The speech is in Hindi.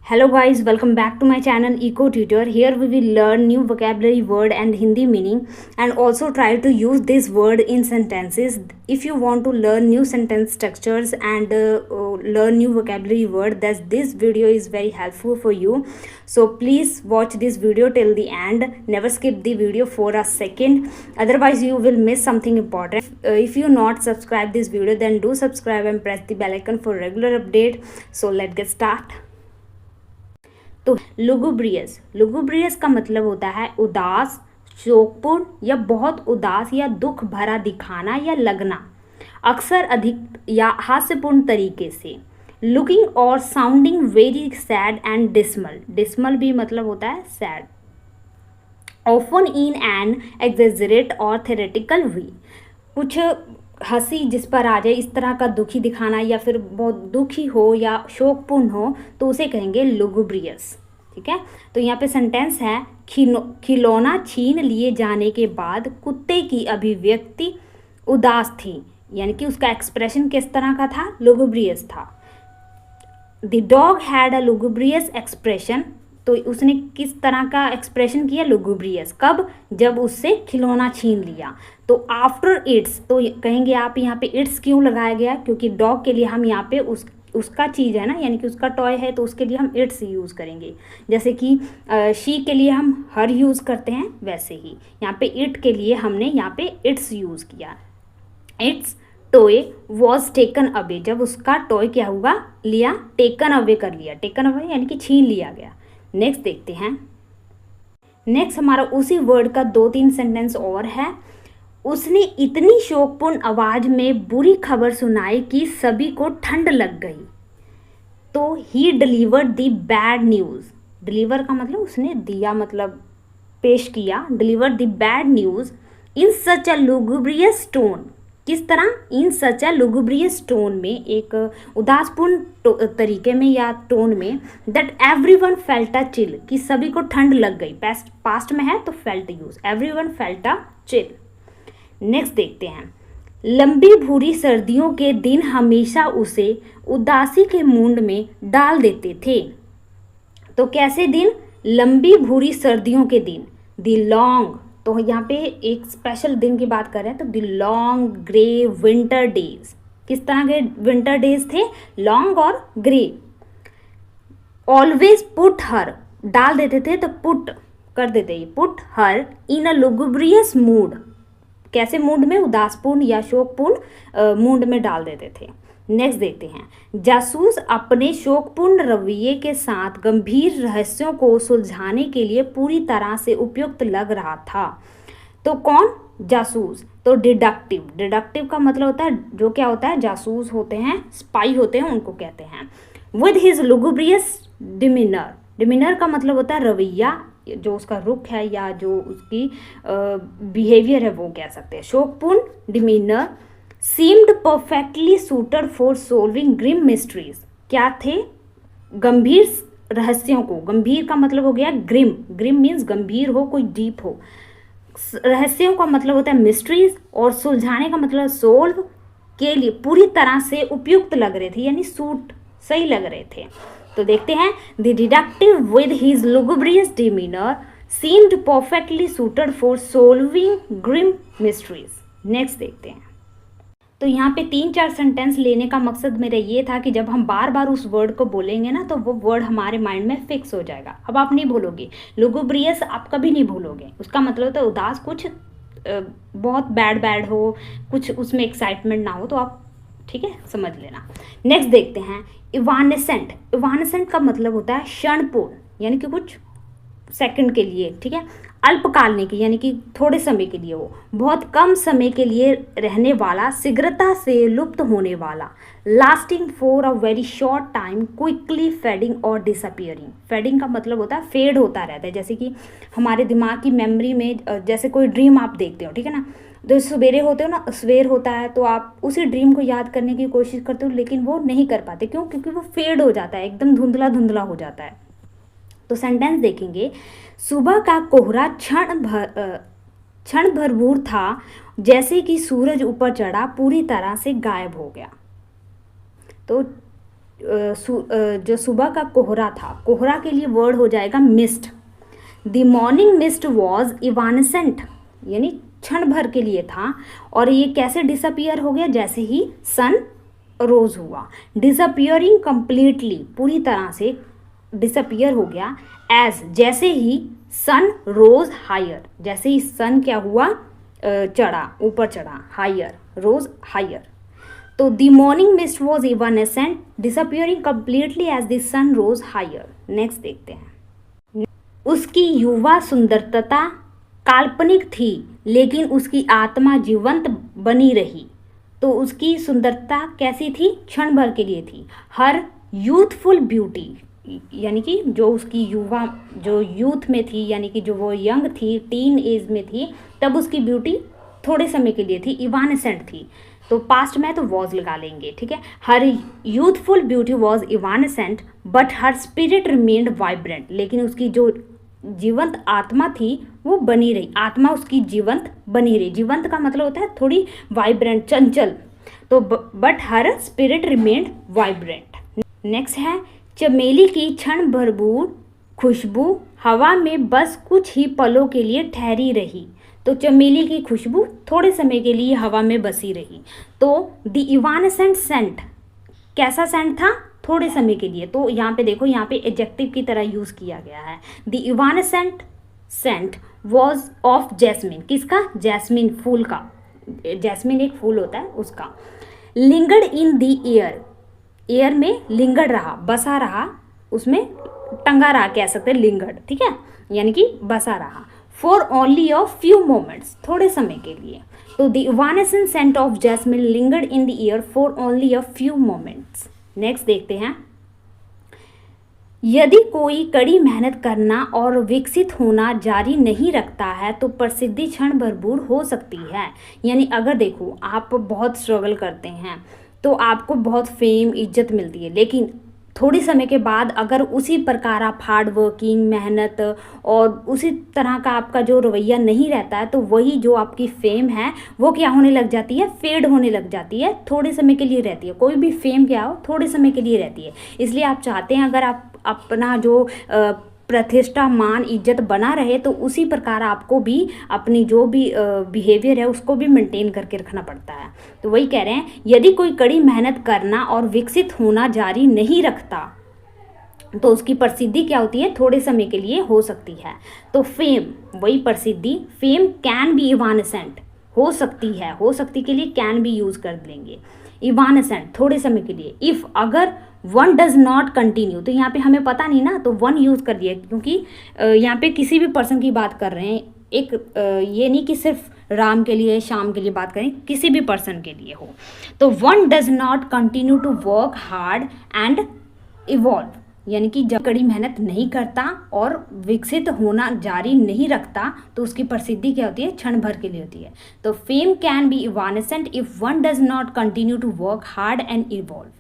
Hello guys, welcome back to my channel Eco Tutor. Here we will learn new vocabulary word and Hindi meaning and also try to use this word in sentences. If you want to learn new sentence structures and learn new vocabulary word, this video is very helpful for you. So please watch this video till the end. Never skip the video for a second. Otherwise you will miss something important. If you not subscribe this video, then do subscribe and press the bell icon for regular update. So let's get start. तो लुगुब्रियस का मतलब होता है उदास, शोकपूर्ण या बहुत उदास या दुख भरा दिखाना या लगना, अक्सर अधिक या हास्यपूर्ण तरीके से। लुकिंग और sounding very sad and dismal भी मतलब होता है sad. Often in an exaggerate और थेरेटिकल वे, कुछ हंसी जिस पर आ जाए इस तरह का दुखी दिखाना या फिर बहुत दुखी हो या शोकपूर्ण हो तो उसे कहेंगे लुगुब्रियस। ठीक है, तो यहाँ पे सेंटेंस है खिलौना छीन लिए जाने के बाद कुत्ते की अभिव्यक्ति उदास थी, यानी कि उसका एक्सप्रेशन किस तरह का था, लुगुब्रियस था। The dog had a lugubrious expression, तो उसने किस तरह का एक्सप्रेशन किया, लुगुब्रियस। कब, जब उससे खिलौना छीन लिया। तो आफ्टर इट्स, तो कहेंगे आप यहाँ पे इट्स क्यों लगाया गया, क्योंकि डॉग के लिए हम यहाँ पे उसका चीज़ है ना, यानी कि उसका टॉय है तो उसके लिए हम इट्स यूज़ करेंगे। जैसे कि शी के लिए हम हर यूज़ करते हैं, वैसे ही यहाँ पे इट के लिए हमने यहाँ पे इट्स यूज़ किया। It's toy was taken away, जब उसका टॉय क्या हुआ, लिया, टेकन अवे कर लिया। टेकन अवे यानी कि छीन लिया गया। नेक्स्ट देखते हैं। नेक्स्ट हमारा उसी वर्ड का 2-3 सेंटेंस और है। उसने इतनी शोकपूर्ण आवाज में बुरी खबर सुनाई कि सभी को ठंड लग गई। तो he delivered the bad news. Deliver का मतलब उसने दिया, मतलब पेश किया। Delivered the bad news in such a lugubrious tone, किस तरह, इन सच अ लुगुब्रियस टोन में, एक उदासपूर्ण तरीके में या टोन में, that everyone felt a chill, कि सभी को ठंड लग गई। पास्ट में है तो felt use, everyone felt a chill. Next देखते हैं। लंबी भूरी सर्दियों के दिन हमेशा उसे उदासी के मूड में डाल देते थे। तो कैसे दिन, लंबी भूरी सर्दियों के दिन, द लॉन्ग, तो यहाँ पे एक स्पेशल दिन की बात कर रहे हैं, तो the long grey winter days, किस तरह के विंटर डेज थे, लॉन्ग और ग्रे। ऑलवेज पुट हर, डाल देते थे तो पुट कर देते, पुट हर इन अ लुगुब्रियस मूड, कैसे मूड में, उदासपूर्ण या शोकपूर्ण मूड में डाल देते थे। नेक्स्ट देखते हैं। जासूस अपने शोकपूर्ण रवैये के साथ गंभीर रहस्यों को सुलझाने के लिए पूरी तरह से उपयुक्त लग रहा था। तो कौन, जासूस। तो डिडक्टिव, डिडक्टिव का मतलब होता है जो क्या होता है, जासूस होते हैं, स्पाई होते हैं, उनको कहते हैं। With his lugubrious demeanour, demeanour का मतलब होता है रवैया, जो उसका रुख है या जो उसकी बिहेवियर है वो कह सकते हैं। शोकपूर्ण demeanour seemed perfectly suited for solving grim mysteries, क्या थे, गंभीर रहस्यों को, गंभीर का मतलब हो गया ग्रिम, ग्रिम मीन्स गंभीर हो, कोई डीप हो। रहस्यों का मतलब होता है मिस्ट्रीज, और सुलझाने का मतलब सोल्व के लिए पूरी तरह से उपयुक्त लग रहे थे, यानी सूट, सही लग रहे थे। तो देखते हैं। The deductive with his lugubrious demeanour seemed perfectly suited for solving grim mysteries. Next देखते हैं। तो यहाँ पे 3-4 सेंटेंस लेने का मकसद मेरा ये था कि जब हम बार बार उस वर्ड को बोलेंगे ना तो वो वर्ड हमारे माइंड में फिक्स हो जाएगा। अब आप नहीं भूलोगे, लुगुब्रियस आप कभी नहीं भूलोगे, उसका मतलब होता है उदास, कुछ बहुत बैड हो, कुछ उसमें एक्साइटमेंट ना हो, तो आप ठीक है समझ लेना। नेक्स्ट देखते हैं। इवानेसेंट, इवानेसेंट का मतलब होता है क्षणपूर्ण, यानी कि कुछ सेकंड के लिए, ठीक है, अल्पकाल के, यानी कि थोड़े समय के लिए हो, बहुत कम समय के लिए रहने वाला, शीघ्रता से लुप्त होने वाला। Lasting for a very short time, quickly fading और डिसअपियरिंग। फेडिंग का मतलब होता है फेड होता रहता है, जैसे कि हमारे दिमाग की मेमोरी में, जैसे कोई ड्रीम आप देखते हो, ठीक है ना, तो सवेरे होते हो ना, सवेर होता है तो आप उसी ड्रीम को याद करने की कोशिश करते हो, लेकिन वो नहीं कर पाते, क्यों, क्योंकि वो फेड हो जाता है, एकदम धुंधला धुंधला हो जाता है। तो सेंटेंस देखेंगे। सुबह का कोहरा क्षण भरपूर था, जैसे कि सूरज ऊपर चढ़ा पूरी तरह से गायब हो गया। तो जो सुबह का कोहरा था, कोहरा के लिए वर्ड हो जाएगा mist. The morning mist was evanescent, यानी क्षण भर के लिए था, और ये कैसे डिसअपियर हो गया, जैसे ही सन रोज हुआ। डिसअपियरिंग कंप्लीटली, पूरी तरह से डिसअपियर हो गया। एज, जैसे ही सन रोज हायर, जैसे ही सन क्या हुआ, चढ़ा, ऊपर चढ़ा, हायर, रोज हायर। तो the morning mist was evanescent, disappearing completely as the sun rose higher. Next देखते हैं। उसकी युवा सुंदरता काल्पनिक थी, लेकिन उसकी आत्मा जीवंत बनी रही। तो उसकी सुंदरता कैसी थी, क्षण भर के लिए थी। हर यूथफुल ब्यूटी, यानी कि जो उसकी युवा, जो यूथ में थी, यानी कि जो वो यंग थी, टीन एज में थी, तब उसकी ब्यूटी थोड़े समय के लिए थी, इवानेसेंट थी। तो पास्ट में तो वॉज लगा लेंगे, ठीक है। Her youthful beauty was evanescent but her spirit remained vibrant, लेकिन उसकी जो जीवंत आत्मा थी वो बनी रही, आत्मा उसकी जीवंत बनी रही। जीवंत का मतलब होता है थोड़ी वाइब्रेंट, चंचल। तो but her spirit remained vibrant. Next है, चमेली की क्षण भरपूर खुशबू हवा में बस कुछ ही पलों के लिए ठहरी रही। तो चमेली की खुशबू थोड़े समय के लिए हवा में बसी रही। तो द इवानेसेंट सेंट, कैसा सेंट था, थोड़े समय के लिए। तो यहाँ पे देखो, यहाँ पे एडजेक्टिव की तरह यूज किया गया है। The evanescent scent was of jasmine, किसका, जैस्मिन फूल का, जैस्मिन एक फूल होता है उसका। Lingered in the air, air में लिंगर्ड रहा, बसा रहा, उसमें टंगा रहा, कह सकते हैं लिंगर्ड, ठीक है, यानी कि बसा रहा। For only a few moments, थोड़े समय के लिए। तो the evanescent scent of jasmine lingered in the air for only a few moments. Next देखते हैं। यदि कोई कड़ी मेहनत करना और विकसित होना जारी नहीं रखता है तो प्रसिद्धि क्षण भरपूर हो सकती है। यानी अगर देखो, आप बहुत स्ट्रगल करते हैं तो आपको बहुत फेम, इज्जत मिलती है, लेकिन थोड़ी समय के बाद अगर उसी प्रकार आप हार्ड वर्किंग, मेहनत और उसी तरह का आपका जो रवैया नहीं रहता है, तो वही जो आपकी फेम है वो क्या होने लग जाती है, फेड होने लग जाती है, थोड़े समय के लिए रहती है। कोई भी फेम क्या हो, थोड़े समय के लिए रहती है। इसलिए आप चाहते हैं अगर आप अपना जो प्रतिष्ठा, मान, इज्जत बना रहे, तो उसी प्रकार आपको भी अपनी जो भी बिहेवियर है उसको भी मेंटेन करके रखना पड़ता है। तो वही कह रहे हैं, यदि कोई कड़ी मेहनत करना और विकसित होना जारी नहीं रखता तो उसकी प्रसिद्धि क्या होती है, थोड़े समय के लिए हो सकती है। तो फेम, वही प्रसिद्धि, फेम कैन बी इवानेसेंट, हो सकती है, हो सकती के लिए कैन भी यूज कर लेंगे। इवानेसेंट, थोड़े समय के लिए। इफ, अगर वन डज नॉट कंटिन्यू, तो यहाँ पे हमें पता नहीं ना, तो वन यूज कर दिया, क्योंकि यहाँ पे किसी भी पर्सन की बात कर रहे हैं। एक ये नहीं कि सिर्फ राम के लिए, श्याम के लिए बात करें, किसी भी पर्सन के लिए हो। तो one does not continue to work hard and evolve, यानी कि जब कड़ी मेहनत नहीं करता और विकसित होना जारी नहीं रखता तो उसकी प्रसिद्धि क्या होती है, क्षण भर के लिए होती है। तो fame can be evanescent if one does not continue to work hard and evolve.